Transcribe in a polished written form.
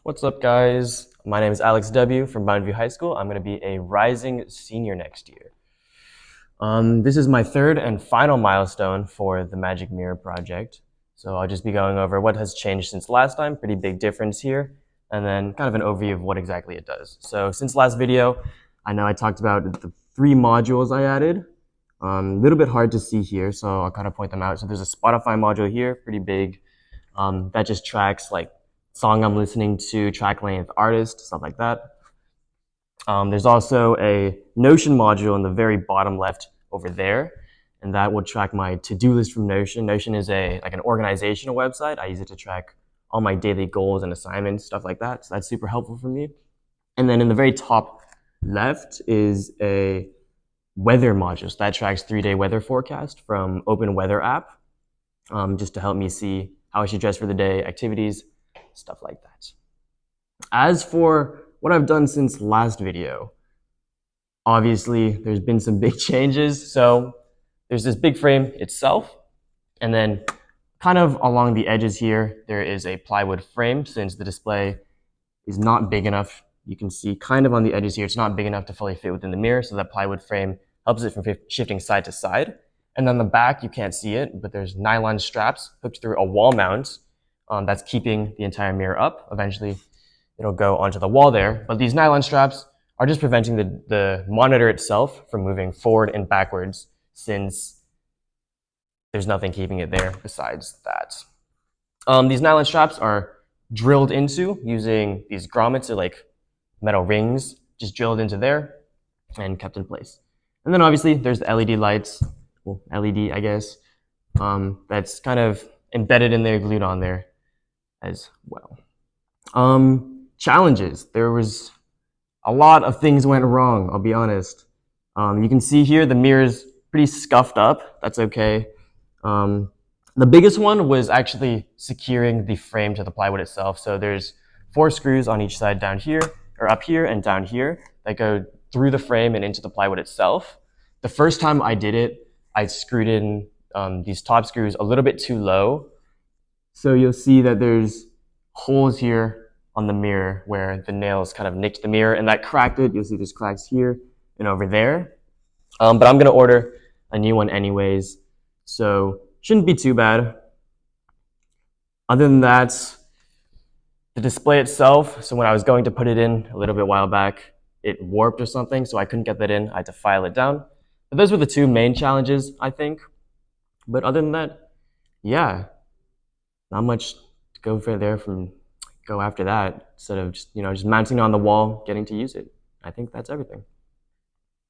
What's up, guys? My name is Alex W. from Mountain View High School. I'm going to be a rising senior next year. This is my third and final milestone for the Magic Mirror project. So I'll just be going over what has changed since last time, pretty big difference here, and then kind of an overview of what exactly it does. So since last video, I know I talked about the 3 modules I added. A little bit hard to see here, so I'll kind of point them out. So there's a Spotify module here, pretty big. That just tracks like song I'm listening to, track length, artist, stuff like that. There's also a Notion module in the very bottom left over there, and that will track my to-do list from Notion. Notion is an organizational website. I use it to track all my daily goals and assignments, stuff like that. So that's super helpful for me. And then in the very top left is a weather module. So that tracks 3-day weather forecast from Open Weather app, just to help me see how I should dress for the day, activities, stuff like that. As for what I've done since last video, obviously there's been some big changes. So there's this big frame itself, and then kind of along the edges here, there is a plywood frame. Since the display is not big enough, you can see kind of on the edges here, it's not big enough to fully fit within the mirror, so that plywood frame helps it from shifting side to side. And on the back, you can't see it, but there's nylon straps hooked through a wall mount that's keeping the entire mirror up. Eventually, it'll go onto the wall there. But these nylon straps are just preventing the monitor itself from moving forward and backwards, since there's nothing keeping it there besides that. These nylon straps are drilled into using these grommets, or like metal rings, just drilled into there and kept in place. And then obviously there's the LED lights, well, LED, I guess, that's kind of embedded in there, glued on there as well. Challenges. There was a lot of things went wrong, I'll be honest. You can see here the mirror's pretty scuffed up. That's okay. The biggest one was actually securing the frame to the plywood itself. So there's 4 screws on each side down here, or up here and down here, that go through the frame and into the plywood itself. The first time I did it, I screwed in these top screws a little bit too low. So you'll see that there's holes here on the mirror where the nails kind of nicked the mirror, and that cracked it. You'll see there's cracks here and over there. But I'm gonna order a new one anyways, so shouldn't be too bad. Other than that, the display itself, so when I was going to put it in a little bit while back, it warped or something, so I couldn't get that in. I had to file it down. But those were the 2 main challenges, I think. But other than that, yeah, not much to go after that, instead of just mounting it on the wall, getting to use it. I think that's everything.